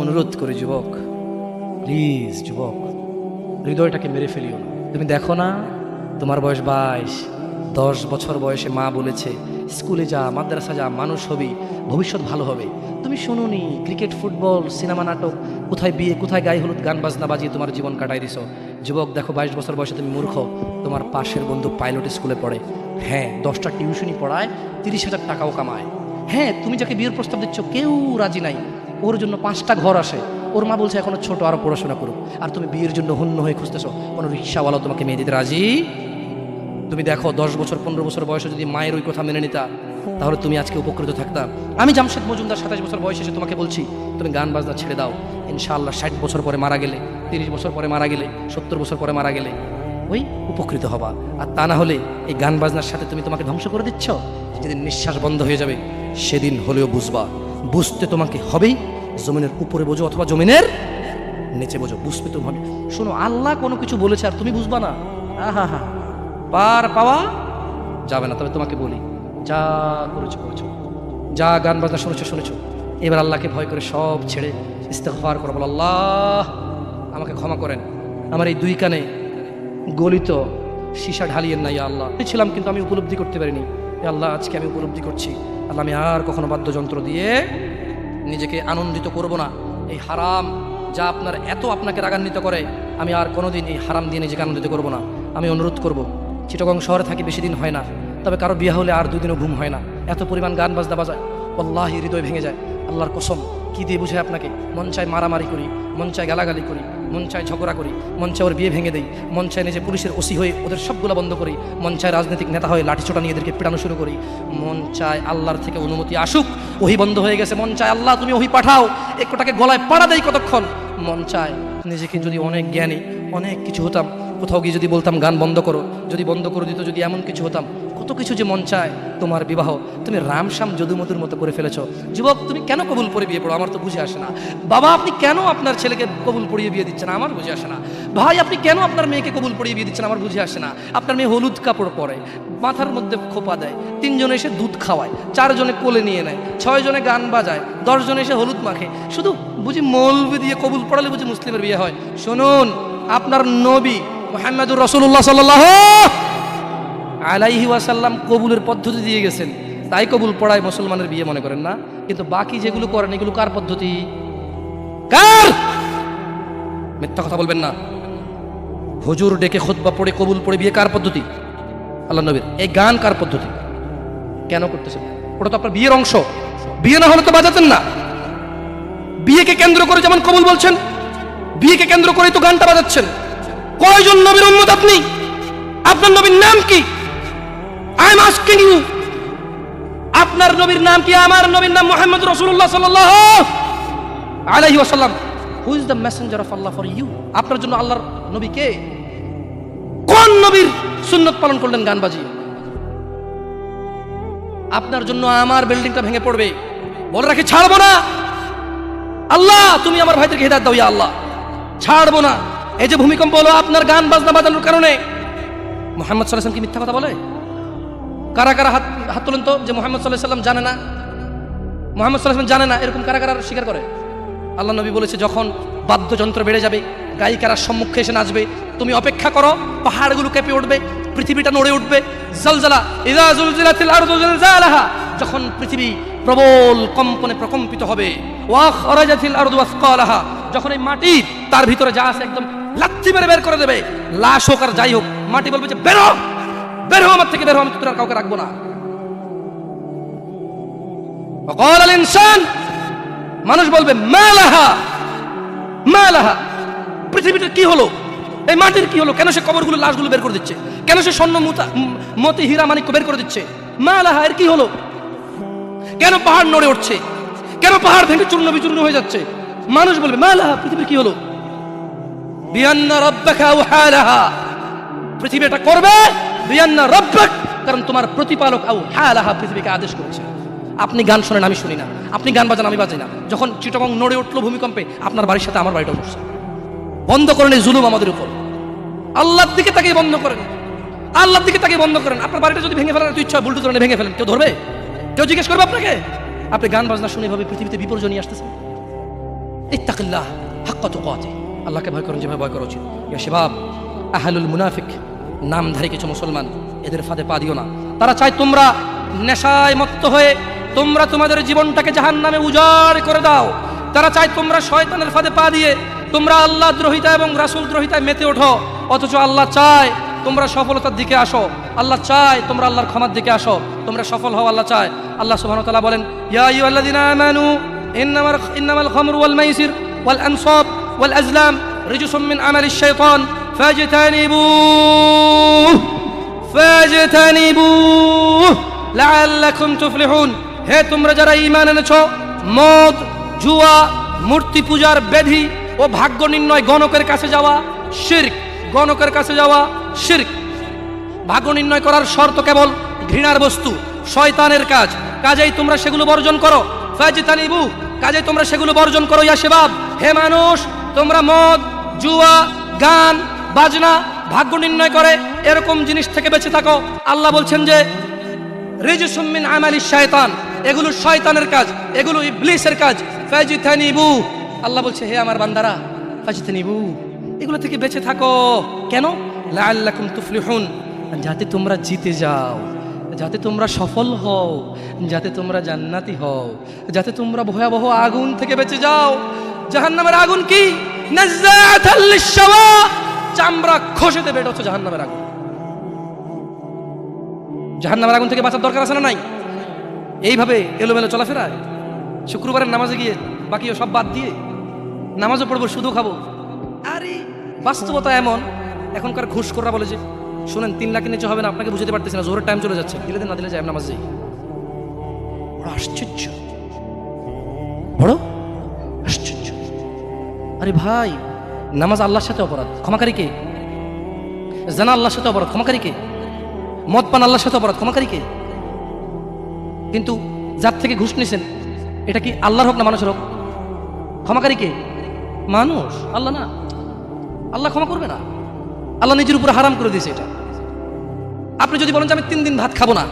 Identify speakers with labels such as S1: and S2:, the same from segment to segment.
S1: অনুরোধ করে যুবক, প্লিজ যুবক, হৃদয়টাকে মেরে ফেলিও না। তুমি দেখো না, তোমার বয়স 22, 10 বছর বয়সে মা বলেছে স্কুলে যা, মাদ্রাসা যা, মানুষ হবি, ভবিষ্যৎ ভালো হবে। তুমি শোনোনি, ক্রিকেট, ফুটবল, সিনেমা, নাটক, কোথায় বিয়ে, কোথায় গায়ে হলুদ, গান বাজনা বাজিয়ে তোমার জীবন কাটাই দিছো। যুবক দেখো, 22 বছর বয়সে তুমি মূর্খ। তোমার পাশের বন্ধু পাইলট স্কুলে পড়ে, হ্যাঁ 10টা টিউশনই পড়ায়, 30,000 টাকাও কামায়। হ্যাঁ, তুমি যাকে বিয়ের প্রস্তাব দিচ্ছ কেউ রাজি নাই, ওর জন্য 5টা ঘর আসে, ওর মা বলছে এখনো ছোট, আরো পড়াশোনা করুক, আর তুমি বিয়ের জন্য হন্য হয়ে খুঁজতেছো। কোনো রিক্সাওয়ালা তোমাকে মেয়ে দিতে রাজি? তুমি দেখো 10 বছর 15 বছর বয়সে যদি মায়ের ওই কথা মেনে নিতা, তাহলে তুমি আজকে উপকৃত থাকতা। আমি জামশেদ মজুমদার 27 বছর বয়সে এসে তোমাকে বলছি তুমি গান বাজনা ছেড়ে দাও। ইনশাআল্লাহ 60 বছর পরে মারা গেলে, 30 বছর পরে মারা গেলে, 70 বছর পরে মারা গেলে ওই উপকৃত হবা। আর তা না হলে এই গান বাজনার সাথে তুমি তোমাকে ধ্বংস করে দিচ্ছ। যেদিন নিঃশ্বাস বন্ধ হয়ে যাবে সেদিন হলেও বুঝবা, বুঝতে তোমাকে হবেই। জমিনের উপরে বোঝো অথবা জমিনের নিচে বোঝো, বুঝতে তুমি হবে। শোনো, আল্লাহ কোনো কিছু বলেছে আর তুমি বুঝবা না, আহা হা, পার পাওয়া যাবে না। তবে তোমাকে বলি, যা করেছো করেছো, যা গান বাজনা শুনেছো শুনেছো, এবার আল্লাহকে ভয় করে সব ছেড়ে ইস্তেগফার করো, বলো আল্লাহ আমাকে ক্ষমা করেন, আমার এই 2 কানে গলিত সীসা ঢালিয়েন না ইয়া আল্লাহ। ছিলাম কিন্তু আমি উপলব্ধি করতে পারিনি, ইয়া আল্লাহ আজকে আমি উপলব্ধি করছি। আল্লাহ আমি আর কখনো বাদ্যযন্ত্র দিয়ে নিজেকে আনন্দিত করব না। এই হারাম যা আপনাকে রাগান্বিত করে, আমি আর কোনোদিন এই হারাম দিয়ে নিজেকে আনন্দিত করব না। আমি অনুরোধ করব, চিটাগং শহরে থাকি, বেশি দিন হয় না, তবে কারো বিয়ে হলে আর 2 দিনও ঘুম হয় না, এত পরিমাণ গান বাজনা বাজায়, আল্লাহি হৃদয় ভেঙে যায়। আল্লাহর কসম, কি দিয়ে বুঝে আপনাকে? মন চায় মারামারি করি, মন চায় গালাগালি করি, মন চায় ঝগড়া করি, মন চায় ওর বিয়ে ভেঙে দেই, মন চায় নিজে পুলিশের ওসি হয়ে ওদের সবগুলো বন্ধ করি, মন চায় রাজনৈতিক নেতা হয়ে লাঠিছোটা নিয়ে এদেরকে পেটানো শুরু করি, মন চায় আল্লাহর থেকে অনুমতি আসুক, ওহি বন্ধ হয়ে গেছে, মন চায় আল্লাহ তুমি ওহি পাঠাও, একটাকে গলায় পাড়া দেই কতক্ষণ। মন চায় নিজেকে যদি অনেক জ্ঞানী, অনেক কিছু হতাম, কোথাও গিয়ে যদি বলতাম গান বন্ধ করো, যদি বন্ধ করে দিত, যদি এমন কিছু হতাম, কত কিছু যে মন চায়। তোমার বিবাহ তুমি রামশ্যাম যদুমধুর মতো করে ফেলেছো। যুবক, তুমি কেন কবুল পড়ে বিয়ে পড়ো? আমার তো বুঝে আসে না। বাবা, আপনি কেন আপনার ছেলেকে কবুল পড়িয়ে বিয়ে দিচ্ছেন? আমার বুঝে আসে না। ভাই, আপনি কেন আপনার মেয়েকে কবুল পড়িয়ে বিয়ে দিচ্ছেন? আমার বুঝে আসে না। আপনার মেয়ে হলুদ কাপড় পরে, মাথার মধ্যে খোপা দেয়, 3 জনে এসে দুধ খাওয়ায়, 4 জনে কোলে নিয়ে নেয়, 6 জনে গান বাজায়, 10 জনে এসে হলুদ মাখে, শুধু বুঝি মৌলবি দিয়ে কবুল পড়ালে বুঝি মুসলিমের বিয়ে হয়? শুনুন, আপনার নবী মুহাম্মদুর রাসূলুল্লাহ সাল্লাল্লাহু আলাইহি ওয়াসাল্লাম কবুলের পদ্ধতি দিয়ে গেছেন, তাই কবুল পড়ায় মুসলমানের বিয়ে মনে করেন না। কিন্তু বাকি যেগুলো করেন এগুলো কার পদ্ধতি? কার? মিথ্যা কথা বলবেন না। হুজুর ডেকে খুতবা পড়ে কবুল পড়ে বিয়ে কার পদ্ধতি? আল্লাহ নবীর। এই গান কার পদ্ধতি? কেন করতেছেন? ওটা তো আপনার বিয়ের অংশ। বিয়ে না হলে তো বাজাতেন না। বিয়েকে কেন্দ্র করে যেমন কবুল বলছেন, বিয়েকে কেন্দ্র করে তো গানটা বাজাচ্ছেন। কয়জন নবীর উম্মত আপনি? আপনার নবীর নাম কি? আই এম আস্কিং ইউ, আপনার নবীর নাম কি? আমার নবীর নাম মুহাম্মদ রাসূলুল্লাহ সাল্লাল্লাহু আলাইহি ওয়াসাল্লাম। Who is the messenger of Allah for you? আপনার জন্য আল্লাহর নবী কে? কোন নবীর সুন্নাত পালন করলেন গান বাজিয়ে? আপনার জন্য আমার বিল্ডিংটা ভেঙে পড়বে, বলে রাখি ছাড়বো না। আল্লাহ তুমি আমার ভাইদেরকে হিদায়াত দাও ইয়া আল্লাহ, ছাড়বো না। এই যে ভূমিকম্প হলো আপনার গান বাজনা বাজানোর কারণে। মুহাম্মদ সাল্লাল্লাহু আলাইহি ওয়াসাল্লাম কি মিথ্যা কথা বলে? কারা কারা হাত তুলেন তো যে মুহাম্মদ সাল্লাল্লাহু আলাইহি ওয়াসাল্লাম জানে না, মুহাম্মদ সাল্লাল্লাহু আলাইহি ওয়াসাল্লাম জানে না, এরকম কারা কারা স্বীকার করে? আল্লাহ নবী বলেছে, যখন বাদ্যযন্ত্র বেড়ে যাবে, গায়িকারা সম্মুখে এসে নাচবে, তুমি অপেক্ষা করো, পাহাড়গুলো কেঁপে উঠবে, পৃথিবীটা নড়ে উঠবে। জালজালা ইযা জুলজিলাতিল আরদু জিলজালাহা, যখন পৃথিবী প্রবল কম্পনে প্রকম্পিত হবে, ওয়া খরাজাতিল আরদু আসকালাহা, যখন এই মাটি তার ভিতরে যা আছে একদম লাথি মেরে বের করে দেবে, লাশ হোক আর যাই হোক, মাটি বলবে যে বের হও, বের হও আমার থেকে, বের হও, আমি তোর আর কাউকে রাখবো না। ওয়াকাল আল ইনসান, মানুষ বলবে মালাহা মালাহা, পৃথিবীটা কি হলো, এই মাটির কি হলো, কেন সে কবরগুলো লাশগুলো বের করে দিচ্ছে, কেন সে স্বর্ণ মতি হীরা মানিক্য বের করে দিচ্ছে, মালাহা এর কি হলো, কেন পাহাড় নড়ে উঠছে, কেন পাহাড় ভেঙে চূর্ণ বিচূর্ণ হয়ে যাচ্ছে? মানুষ বলবে মালাহা, পৃথিবীর কি হলো? বিআন্না রাব্বাকা আওহালাহা, পৃথিবী এটা করবে, বিআন্না রাব্বাক, কারণ তোমার প্রতিপালক আওহালাহা পৃথিবীকে আদেশ করেছে। আপনি গান শোনেন, আমি শুনি না, আপনি গান বাজান, আমি বাজাই না। যখন চিটাগং নড়ে উঠলো ভূমিকম্পে, আপনার বাড়ির সাথে আমার বাড়িটাও নড়ছে। বন্ধ করেন এই জুলুম আমাদের উপর। আল্লাহর দিকে তাকিয়ে বন্ধ করেন, আল্লাহর দিকে তাকিয়ে বন্ধ করেন। আপনার বাড়িটা যদি ভেঙে ফেলার ইচ্ছা, বুলডোজার ভেঙে ফেলেন, কেউ ধরবে? কেউ জিজ্ঞেস করবে আপনাকে? আপনি গান বাজনা শুনে ভাবে পৃথিবীতে বিপর্যয় নিয়ে আসতেছেন। ইত্তাকিল্লাহ হাক্কা তুকাতিহ, আল্লাহকে ভয় করুন যেভাবে ভয় করা উচিত। ইয়া শাবাব, আহলুল মুনাফিক, নামধারী কিছু মুসলমান, এদের ফাঁদে পা দিও না। তারা চায় তোমরা নেশায় মত্ত হয়ে তোমরা তোমাদের জীবনটাকে জাহান্নামে উজাড় করে দাও। তারা চায় তোমরা শয়তানের ফাঁদে পা দিয়ে তোমরা আল্লাহ দ্রোহিতা এবং রাসূল দ্রোহিতায় মেতে ওঠো। অথচ আল্লাহ চায় তোমরা সফলতার দিকে আসো, আল্লাহ চায় তোমরা আল্লাহর ক্ষমার দিকে আসো, তোমরা সফল হও, আল্লাহ চায়। আল্লাহ সুবহানাহু ওয়া তাআলা বলেন, ইয়া আইয়ুহাল্লাযীনা আমানু ইন্নামাল খামরু ওয়াল মাইসির ওয়াল আনসাব ওয়াল আজলাম রিজসুম মিন আমালিশ শাইতান ফাজতানিবুহু লাআল্লাকুম তুফলিহুন। হে তোমরা যারা ঈমান এনেছো, মদ, জুয়া, মূর্তি পূজার ব্যাধি ও ভাগ্য নির্ণয় গণকের কাছে যাওয়া শিরক, গণকের কাছে যাওয়া শিরক। ভাগ্য নির্ণয় করার শর্ত কেবল ঘৃণার বস্তু, শয়তানের কাজ, কাজেই তোমরা সেগুলো বর্জন করো। ফাজতানিবু, কাজেই তোমরা সেগুলো বর্জন করো। ইয়া শাবাব, হে মানুষ, তোমরা মদ, জুয়া, গান, বাজনা, ভাগ্য নির্ণয় করে এরকম জিনিস থেকে বেঁচে থাকো। আল্লাহ বলছেন যে রিজসুম মিন আমালিশ শায়তান, এগুলো শয়তানের কাজ, এগুলো ইবলিসের কাজ। ফাজতানিবু, আল্লাহ বলছে হে আমার বান্দারা, ফাজতানিবু, এগুলো থেকে বেঁচে থাকো। কেন? লাআল্লাকুম তুফলিহুন, যাতে তোমরা জিতে যাও, যাতে তোমরা সফল হও, যাতে তোমরা জান্নাতি হও, যাতে তোমরা ভয়াবহ আগুন থেকে বেঁচে যাও। জাহান্নামের আগুন কি? নাযাআতাল লিশশাওয়া, চামড়া খসে দেবে, এটা হচ্ছে জাহান্নামের আগুন। জাহান্নামের আগুন থেকে বাঁচার দরকার আছে না নাই? এইভাবে এলোমেলো চলাফেরায় শুক্রবারের নামাজে গিয়ে বাকি সব বাদ দিয়ে নামাজও পড়বো, শুধু খাবো। আরে বাস্তবতা এমন, এখনকার ঘুষখোররা বলে যে শুনেন 3 লাখের নিচে হবে না, আপনাকে বুঝতে পারতেছি না, জোরের টাইম চলে যাচ্ছে, দিলে দিন না দিলে যাই নামাজ যাই। বড় আশ্চর্য, বড় আশ্চর্য। আরে ভাই, নামাজ আল্লাহর সাথে অপরাধ, ক্ষমাকারী কে? জানা আল্লাহর সাথে অপরাধ, ক্ষমাকারী কে? মদ পান আল্লাহর সাথে অপরাধ, ক্ষমাকারী কে? কিন্তু যার থেকে ঘুষ নিছেন, এটা কি আল্লাহর হোক না মানুষের হোক? ক্ষমাকারী কে? মানুষ, আল্লাহ না। আল্লাহ ক্ষমা করবে না, আল্লাহ নিজের উপরে হারাম করে দিয়েছে এটা। আপনি যদি বলেন যে আমি 3 দিন ভাত খাবো না,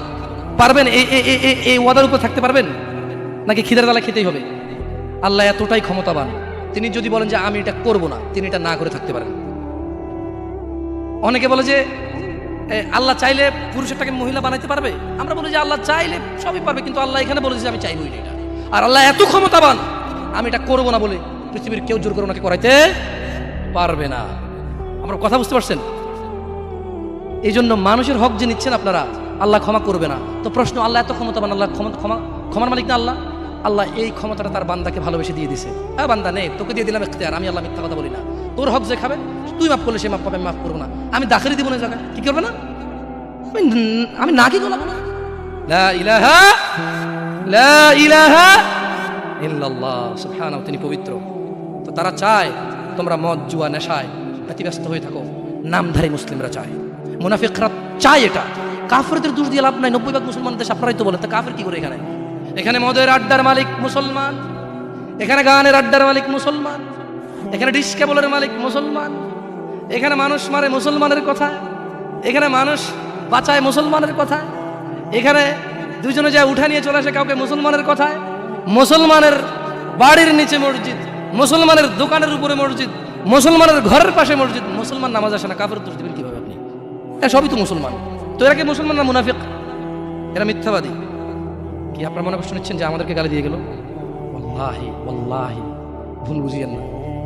S1: পারবেন? এই ওয়াদার উপর থাকতে পারবেন? নাকি খিদের জ্বালা খেতেই হবে? আল্লাহ এতটাই ক্ষমতাবান, তিনি যদি বলেন যে আমি এটা করবো না, তিনি এটা না করে থাকতে পারেন। অনেকে বলে যে আল্লাহ চাইলে পুরুষেরটাকে মহিলা বানাইতে পারবে। আমরা বলি যে আল্লাহ চাইলে সবই পারবে, কিন্তু আল্লাহ এখানে বলে যে আমি চাইবই না এটা। আর আল্লাহ এত ক্ষমতাবান, আমি এটা করবো না বলে পৃথিবীর কেউ জোর করে ওনাকে করাইতে পারবে না। আমরা কথা বুঝতে পারছেন? এই জন্য মানুষের হক যে নিচ্ছেন আপনারা, আল্লাহ ক্ষমা করবে না। তো প্রশ্ন, আল্লাহ এত ক্ষমতাবান, আল্লাহ ক্ষমার মালিক না আল্লাহ? আল্লাহ এই ক্ষমতাটা তার বান্দাকে ভালোবেসে দিয়ে দিছে। হ্যাঁ বান্দা নে, তোকে দিয়ে দিলাম ইখতিয়ার, আমি আল্লাহ মিথ্যা কথা বলি না। তোর হক যে খাবে, তুই মাফ করলে সে মাফ পাবে, আমি মাফ করবো না। আমি দাখিলি দিব না জায়গায়, কি করবে না? আমি না কি গলাবো না। লা ইলাহা ইল্লাল্লাহ, সুবহানাহু, তিনি পবিত্র। তো তারা চায় তোমরা মদ, জুয়া, নেশায় ব্যতিব্যস্ত হয়ে থাকো। নামধারী মুসলিমরা চায়, মুনাফিকরা চায় এটা। কাফেরদের দোষ দিয়ে লাভ নাই, 90% মুসলমান দেশ, আপনারাই তো বলেন। তা কাফের কি করে? এখানে মদের আড্ডার মালিক মুসলমান, এখানে গানের আড্ডার মালিক মুসলমান, এখানে ডিস কেবলের মালিক মুসলমান, এখানে মানুষ মারে মুসলমানের কথা, এখানে মানুষ বাঁচায় মুসলমানের কথা, এখানে দুজনে যায় উঠা নিয়ে চলে আসে কাউকে মুসলমানের কথায়, মুসলমানের বাড়ির নিচে মসজিদ, মুসলমানের দোকানের উপরে মসজিদ, মুসলমানের ঘরের পাশে মসজিদ, মুসলমান নামাজ আসে না, কাফের দোষ দিবেন কিভাবে আপনি? সবই তো মুসলমান। তো এরা কি মুসলমান না মুনাফিক? এরা মিথ্যাবাদী। কি আপনার মনে কষ্ট নিচ্ছেন যে আমাদেরকে গালি দিয়ে গেল? ওয়াল্লাহি ওয়াল্লাহি ভুল বুঝিয়েন না।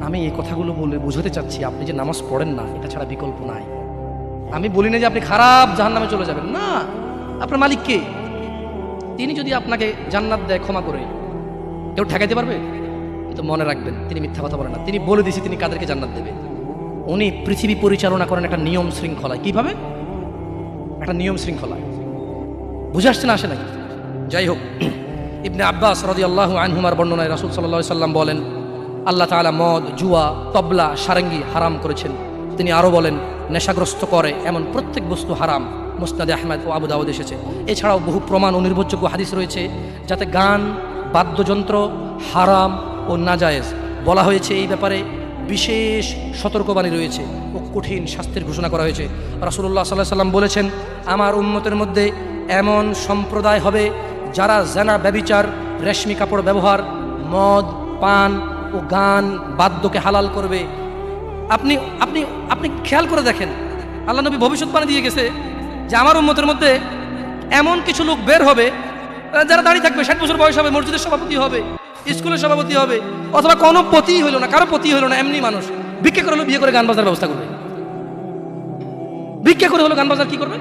S1: আমি এই কথাগুলো বলে বোঝাতে চাচ্ছি, আপনি যে নামাজ পড়েন না, এটা ছাড়া বিকল্প নাই। আমি বলি না যে আপনি খারাপ জাহান্নামে চলে যাবেন, না। আপনার মালিক কে? তিনি যদি আপনাকে জান্নাত দেয় ক্ষমা করে, কেউ ঠেকাইতে পারবে? কিন্তু মনে রাখবেন, তিনি মিথ্যা কথা বলেন না। তিনি বলে দিয়েছে তিনি কাদেরকে জান্নাত দেবে। উনি পৃথিবী পরিচালনা করেন একটা নিয়ম শৃঙ্খলায়। কিভাবে? একটা নিয়ম শৃঙ্খলায়। বুঝে আসছে না, আসে নাই? যাই হোক, ইবনে আব্বাস রাদিয়াল্লাহু আনহুমার বর্ণনায় রাসূল সাল্লাল্লাহু আলাইহি সাল্লাম বলেন, আল্লাহ তাআলা মদ, জুয়া, তবলা, সারেঙ্গি হারাম করেছেন। তিনি আরও বলেন, নেশাগ্রস্ত করে এমন প্রত্যেক বস্তু হারাম। মুসনাদে আহমদ ও আবু দাউদ এসেছে। এছাড়াও বহু প্রমাণ ও নির্ভরযোগ্য হাদিস রয়েছে যাতে গান, বাদ্যযন্ত্র হারাম ও নাজায়েজ বলা হয়েছে। এই ব্যাপারে বিশেষ সতর্কবাণী রয়েছে ও কঠিন শাস্তির ঘোষণা করা হয়েছে। রাসূলুল্লাহ সাল্লাল্লাহু আলাইহি সাল্লাম বলেছেন, আমার উম্মতের মধ্যে এমন সম্প্রদায় হবে যারা জানা, ব্যভিচার, রেশমি কাপড় ব্যবহার, মদ পান, ও গান বাদ্যকে হালাল করবে। আপনি আপনি আপনি খেয়াল করে দেখেন, আল্লাহ নবী ভবিষ্যৎবাণী দিয়ে গেছে যে আমার উম্মতের মধ্যে এমন কিছু লোক বের হবে যারা দাঁড়িয়ে থাকবে, 60 বছর বয়স হবে, মসজিদের সভাপতি হবে, স্কুলের সভাপতি হবে, অথবা কোনো পতি হইলো না, কারো পতি হইলো না, এমনি মানুষ ভিক্ষা করে হলো বিয়ে করে গান বাজার ব্যবস্থা করবে। ভিক্ষা করে হলো গান বাজার কি করবে,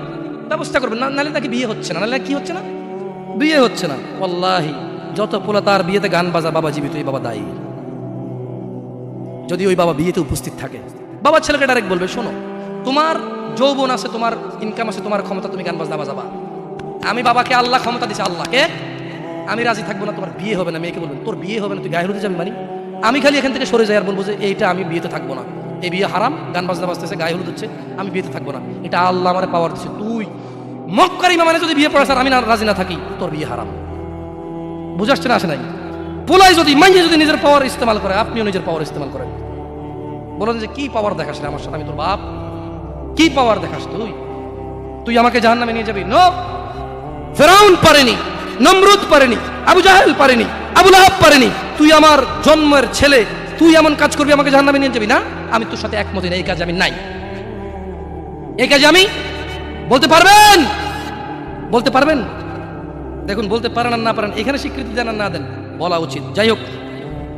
S1: ব্যবস্থা করবে। নাহলে তাকে বিয়ে হচ্ছে না, নাহলে কি হচ্ছে না, বিয়ে হচ্ছে না। ওয়াল্লাহি যত পোলা তার বিয়েতে গান বাজা, বাবা জীবিত, এই বাবা দায়ী। যদি ওই বাবা বিয়েতে উপস্থিত থাকে, বাবা ছেলেকে ডাইরেক্ট বলবে, শোনো, তোমার যৌবন আছে, তোমার ইনকাম আছে, তোমার ক্ষমতা, তুমি গান বাজনা বাজাবা। আমি বাবাকে আল্লাহ ক্ষমতা দিছে, আল্লাহকে আমি রাজি থাকবো না, তোমার বিয়ে হবে না। মেয়েকে বলবেন তোর বিয়ে হবে না, তুই গায়ে হলুদে যাবি, মানে আমি খালি এখান থেকে সরে যাই আর বলবো যে এইটা আমি বিয়েতে থাকবো না, এই বিয়ে হারাম, গান বাজনা বাজতেছে, গায়ে হলুদ হচ্ছে, আমি বিয়েতে থাকবো না, এটা আল্লাহ আমার পাওয়ার দিচ্ছে। তুই মক্কার ইমামে যদি বিয়ে পড়াস আর আমি না রাজি না থাকি, তোর বিয়ে হারাম। বুঝাচ্ছে না, আসে নাই? পোলাই যদি মাইয়ে যদি নিজের পাওয়ার ইস্তেমাল করে, আপনিও নিজের পাওয়ার ইস্তেমাল করেন। বলেন যে কি পাওয়ার দেখাস না আমার সাথে, আমি তোর বাপ, কি পাওয়ার দেখাস তুই? তুই আমাকে জাহান্নামে নিয়ে যাবি? নো, ফেরাউন পারেনি, নমরুদ পারেনি, আবু জাহেল পারেনি, আবু লাহাব পারেনি। তুই আমার জন্মের ছেলে, তুই এমন কাজ করবি আমাকে জাহান্নামে নিয়ে যাবি? না, আমি তোর সাথে একমত না, এই কাজে আমি নাই, এই কাজে আমি। বলতে পারবেন? বলতে পারবেন? দেখুন, বলতে পারেন আর না পারেন, এখানে স্বীকৃতি দেন আর না দেন, বলা উচিত। যাই হোক,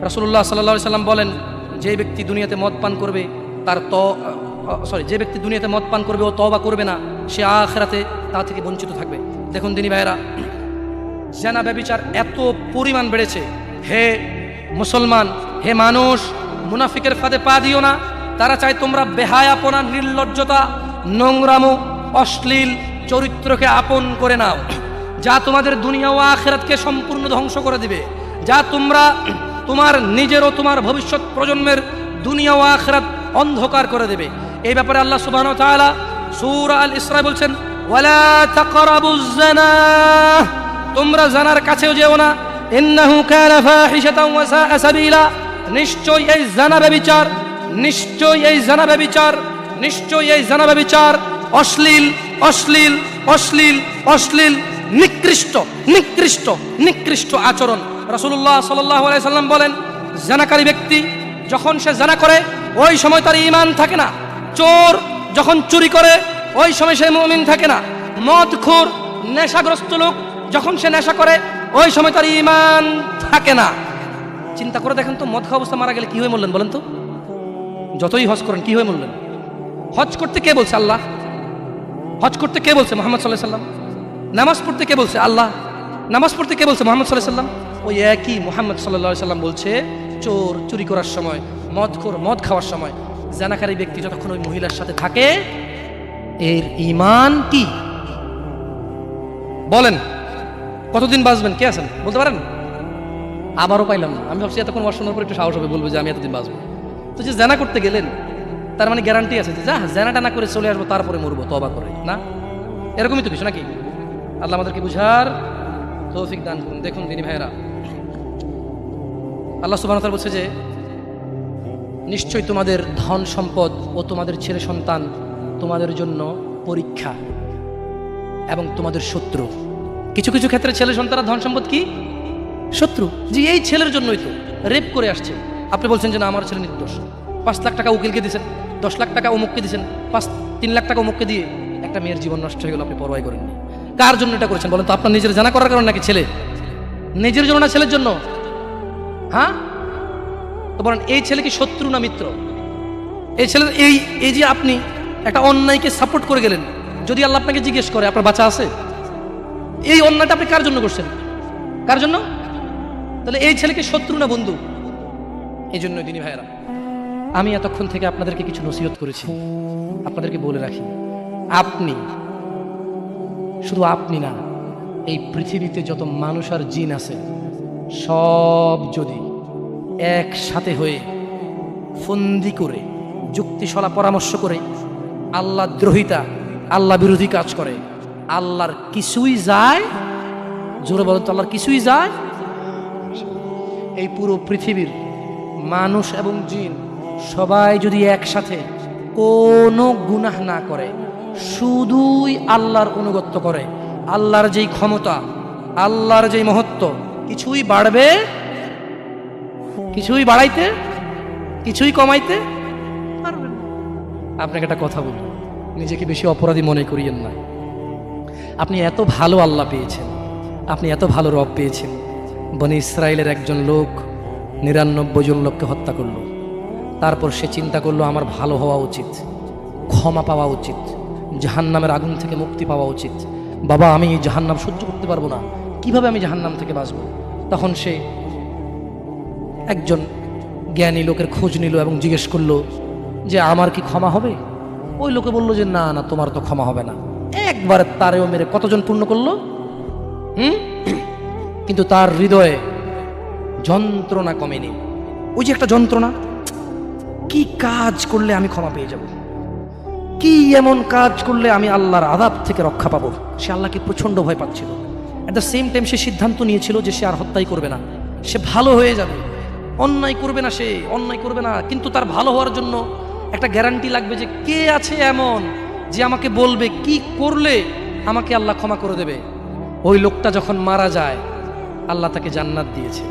S1: রাসূলুল্লাহ সাল্লাল্লাহু আলাইহি সাল্লাম বলেন, যে ব্যক্তি দুনিয়াতে মদ পান করবে যে ব্যক্তি দুনিয়াতে মদ পান করবে ও তওবা করবে না, সে আখিরাতে তা থেকে বঞ্চিত থাকবে। দেখুন দিনী ভাইয়েরা, জিনা ব্যভিচার এত পরিমাণ বেড়েছে। হে মুসলমান, হে মানুষ, মুনাফিকের ফাঁদে পা দিও না। তারা চায় তোমরা বেহায়াপনা, নির্লজ্জতা, নোংরামো, অশ্লীল চরিত্রকে আপন করে নাও, যা তোমাদের দুনিয়া ও আখিরাতকে সম্পূর্ণ ধ্বংস করে দিবে, যা তোমরা তোমার নিজের ও তোমার ভবিষ্যৎ প্রজন্মের দুনিয়া ও আখিরাত অন্ধকার করে দেবে। এই ব্যাপারে আল্লাহ সুবহানাহু ওয়া তাআলা সূরা আল ইসরা বলছেন, ওয়ালা তাকরাবুজ জিনা, তোমরা জানার কাছেও যেও না, ইন্নাহু কানা ফাহিশাতাও ওয়া সাআ সাবিলা, নিশ্চয়ই এই জানা ব্যভিচার, নিশ্চয়ই এই জানা ব্যভিচার, নিশ্চয়ই এই জানা ব্যভিচার অশ্লীল, অশ্লীল, অশ্লীল, অশ্লীল, নিকৃষ্ট, নিকৃষ্ট, নিকৃষ্ট আচরণ। রাসূলুল্লাহ সাল্লাল্লাহু আলাইহি সাল্লাম বলেন, জানাকারী ব্যক্তি যখন সে জানা করে ওই সময় তার ঈমান থাকে না। চোর যখন চুরি করে ওই সময় সে মুমিন থাকে না। মদখোর, নেশাগ্রস্ত লোক যখন সে নেশা করে ওই সময় তার ঈমান থাকে না। চিন্তা করে দেখেন তো, মদ খাওয়া অবস্থা মারা গেলে কি হয়ে মরলেন বলেন তো? যতই হজ করেন কি হয়ে মরলেন? হজ করতে কে বলছে? আল্লাহ। হজ করতে কে বলছে? মুহাম্মদ সাল্লাল্লাহু আলাইহি সাল্লাম। নামাজ পড়তে কে বলছে? আল্লাহ। নামাজ পড়তে কে বলছে? মুহাম্মদ সাল্লাল্লাহু আলাইহি সাল্লাম। ওই একই মুহাম্মদ সাল্লাল্লাহু আলাইহি সাল্লাম বলছে, চোর চুরি করার সময়, মদখোর মদ খাওয়ার সময়, জানাকারী ব্যক্তি যতক্ষণ ওই মহিলার সাথে থাকে এর ঈমান কি? বলেন কতদিন বাঁচবেন? কে আছেন বলতে পারেন? আবারও পাইলাম না। আমি ভাবছি এতক্ষণ ওয়াজ শোনার পর একটু সাহস হবে, বলবো যে আমি এতদিন বাঁচবো। তো যে জানা করতে গেলেন তার মানে গ্যারান্টি আছে যে যা জানাটা না করে চলে আসবো, তারপরে মরবো তওবা করে, না? এরকমই তো কিছু নাকি? আল্লাহ আমাদেরকে বুঝার তৌফিক দান করুন। দেখুন দিনী ভাইয়েরা, আল্লাহ সুবহানাহু ওয়া তাআলা বলছে যে নিশ্চয়ই তোমাদের ধন সম্পদ ও তোমাদের ছেলে সন্তান তোমাদের জন্য পরীক্ষা এবং তোমাদের শত্রু। কিছু কিছু ক্ষেত্রে ছেলে সন্তান ধন সম্পদ কি শত্রু। যে এই ছেলের জন্যই তো রেপ করে আসছে, আপনি বলছেন যে না আমার ছেলে নির্দোষ, 5 লাখ টাকা উকিলকে দিয়েছেন, 10 লাখ টাকা অমুককে দিয়েছেন, 3 লাখ টাকা অমুককে দিয়ে একটা মেয়ের জীবন নষ্ট হয়ে গেল, আপনি পরোয়াই করেননি। কার জন্য এটা করেছেন বলেন তো? আপনার নিজের জানা করার কারণে নাকি ছেলে? নিজের জন্য না ছেলের জন্য? হ্যাঁ, তো বলেন এই ছেলে কি শত্রু না মিত্র? এই ছেলের এই যে আপনি একটা অন্যায়কে সাপোর্ট করে গেলেন, যদি আল্লাহ আপনাকে জিজ্ঞেস করে আপনার বাচ্চা আছে, এই অন্যায়টা আপনি কার জন্য করছেন? কার জন্য? তাহলে এই ছেলেকে শত্রু না বন্ধু? এই জন্য দিনী ভাইয়েরা, আমি এতক্ষণ থেকে আপনাদেরকে কিছু নসিহত করেছি, আপনাদেরকে বলে রাখি, আপনি, শুধু আপনি না, এই পৃথিবীতে যত মানুষ আর জিন আছে সব যদি একসাথে হয়ে ফন্দি করে যুক্তিশলা পরামর্শ করে আল্লাহ দ্রোহিতা, আল্লাহ বিরোধী কাজ করে, আল্লাহর কিছুই যায়? জোরে বলেন তো, আল্লাহর কিছুই যায়? এই পুরো পৃথিবীর মানুষ এবং জিন সবাই যদি একসাথে কোনো গুনাহ না করে, শুধুই আল্লাহর অনুগত্য করে, আল্লাহর যেই ক্ষমতা, আল্লাহর যেই মহত্ব, কিছুই বাড়বে কিছুই বাড়াইতে, কিছুই কমাইতে পারবেন না। আপনাকে একটা কথা বলি, নিজেকে বেশি অপরাধী মনে করিয়েন না। আপনি এত ভালো আল্লাহ পেয়েছেন, আপনি এত ভালো রব পেয়েছেন। বনি ইসরায়েলের একজন লোক 99 জন লোককে হত্যা করলো। তারপর সে চিন্তা করলো আমার ভালো হওয়া উচিত, ক্ষমা পাওয়া উচিত, জাহান্নামের আগুন থেকে মুক্তি পাওয়া উচিত। বাবা আমি এই জাহান্নাম সহ্য করতে পারবো না, কিভাবে আমি জাহান্নাম থেকে বাঁচবো? তখন সে একজন জ্ঞানী লোকের খোঁজ নিল এবং জিজ্ঞেস করলো যে আমার কি ক্ষমা হবে? ওই লোকে বললো যে না না, তোমার তো ক্ষমা হবে না। একবার তারেও মেরে কতজন পূর্ণ করলো? কিন্তু তার হৃদয়ে যন্ত্রণা কমেনি। ওই যে একটা যন্ত্রণা, কি কাজ করলে আমি ক্ষমা পেয়ে যাব, কি এমন কাজ করলে আমি আল্লাহর আযাব থেকে রক্ষা পাবো। সে আল্লাহকে প্রচন্ড ভয় পাচ্ছিল। এট দ্য সেম টাইম সে সিদ্ধান্ত নিয়েছিল যে সে আর হত্যাই করবে না, সে ভালো হয়ে যাবে, অন্যায় করবে না, সে অন্যায় করবে না। কিন্তু তার ভালো হওয়ার জন্য একটা গ্যারান্টি লাগবে যে কে আছে এমন যে আমাকে বলবে কি করলে আমাকে আল্লাহ ক্ষমা করে দেবে। ওই লোকটা যখন মারা যায় আল্লাহ তাকে জান্নাত দিয়েছে।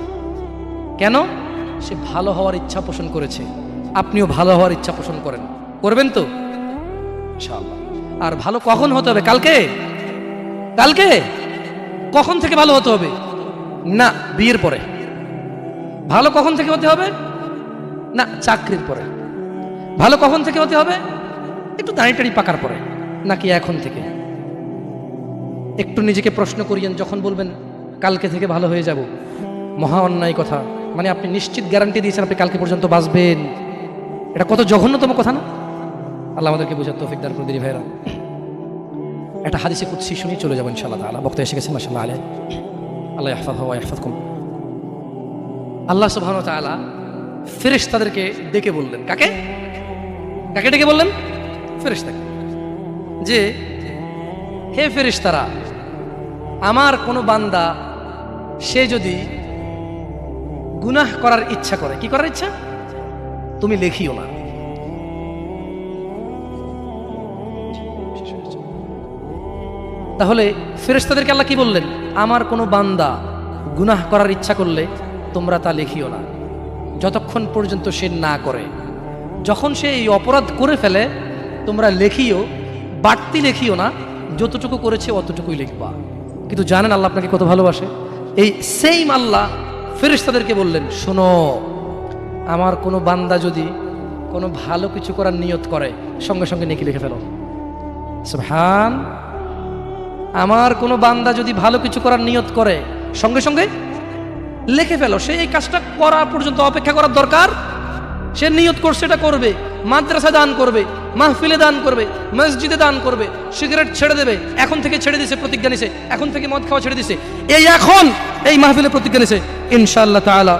S1: কেন? সে ভালো হওয়ার ইচ্ছা পোষণ করেছে। আপনিও ভালো হওয়ার ইচ্ছা পোষণ করেন, করবেন তো ইনশাআল্লাহ। আর ভালো কখন হতে হবে? কালকে? কালকে কখন থেকে ভালো হতে হবে? না বিয়ের পরে। ভালো কখন থেকে হতে হবে? না চাকরির পরে। ভালো কখন থেকে হতে হবে? একটু দাঁড়িয়ে পাকার পরে, নাকি এখন থেকে? একটু নিজেকে প্রশ্ন করিয়েন। যখন বলবেন কালকে থেকে ভালো হয়ে যাব, মহা অন্যায় কথা। মানে আপনি নিশ্চিত গ্যারান্টি দিয়েছেন আপনি কালকে পর্যন্ত বাঁচবেন। এটা কত জঘন্যতম কথা না? আল্লাহ আমাদেরকে বোঝার তৌফিক দান করে দিন ভাইরা। একটা হাদিসে কুদসি শুনি চলে যাবেন ইনশাআল্লাহ তাআলা। বক্তা এসে গেছেন মাশাআল্লাহ আলাইহি। আল্লাহ ইয়াহফাযহু ওয়া ইয়াহফাযকুম। আল্লাহ সুবহানাহু ওয়া তাআলা ফেরেশতাদেরকে ডেকে বললেন। কাকে? কাকে ডেকে বললেন? ফেরেশতাকে। যে হে ফেরেশতারা, আমার কোনো বান্দা সে যদি গুনাহ করার ইচ্ছা করে, কি করার ইচ্ছা? তুমি লেখিও না। তাহলে ফেরেশতাদেরকে আল্লাহ কি বললেন? আমার কোনো বান্দা গুনাহ করার ইচ্ছা করলে তোমরা তা লেখিও না, যতক্ষণ পর্যন্ত সে না করে। যখন সে এই অপরাধ করে ফেলে তোমরা লেখিও, বাড়তি লেখিও না, যতটুকু করেছে অতটুকুই লিখবা। কিন্তু জানেন আল্লাহ আপনাকে কত ভালোবাসে? এই সেম আল্লাহ ফেরেশতাদেরকে বললেন, শোনো, আমার কোনো বান্দা যদি কোনো ভালো কিছু করার নিয়ত করে সঙ্গে সঙ্গে নেকি লিখে ফেলো। সুবহান। আমার কোনো বান্দা যদি ভালো কিছু করার নিয়ত করে সঙ্গে সঙ্গে লিখে ফেলো। সে এই কাজটা করা পর্যন্ত অপেক্ষা করার দরকার? সে নিয়ত করছে এটা করবে, মাদ্রাসা দান করবে, মাহফিলে দান করবে, মসজিদে দান করবে, সিগারেট ছেড়ে দেবে, এখন থেকে ছেড়ে দিছে, প্রতিজ্ঞা নিছে, এখন থেকে মদ খাওয়া ছেড়ে দিছে, এই এখন এই মাহফিলে প্রতিজ্ঞা নিছে, ইনশাআল্লাহ তাআলা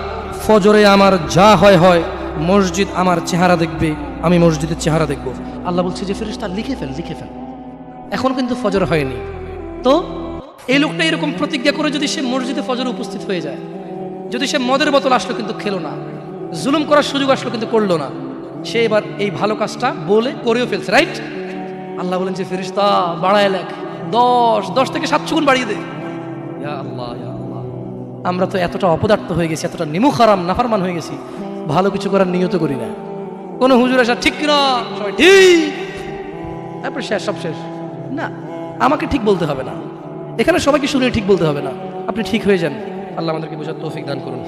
S1: ফজরে আমার যা হয় হয়, মসজিদ আমার চেহারা দেখবে, আমি মসজিদের চেহারা দেখব। আল্লাহ বলছে যে ফেরেশতা লিখে ফেল, লিখে ফেল। এখন কিন্তু ফজর হয়নি, তো এই লোকটা এরকম প্রতিজ্ঞা করে যদি সে মসজিদে ফজরে উপস্থিত হয়ে যায়, যদি সে মদের বোতল আসলো কিন্তু খেলো না, জুলুম করার সুযোগ আসলো কিন্তু করলো না, সে এবার এই ভালো কাজটা বলে করেও ফেলছে, রাইট? আল্লাহ বলেন যে ফেরেশতা বাড়ায় লেখ, 10 থেকে 700 গুণ বাড়িয়ে দে। ইয়া আল্লাহ, ইয়া আল্লাহ, আমরা তো এতটা অপদার্থ হয়ে গেছি, এতটা নিমুখারাম নাফরমান হয়ে গেছি, ভালো কিছু করার নিয়ত করি না। কোনো হুজুর আসা ঠিক কিনা, সবাই ঠিক, তারপর শেষ, সব শেষ। না, আমাকে ঠিক বলতে হবে না, এখানে সবাইকে শুনে ঠিক বলতে হবে না, আপনি ঠিক হয়ে যান। আল্লাহ আমাদেরকে বোঝার তৌফিক দান করুন।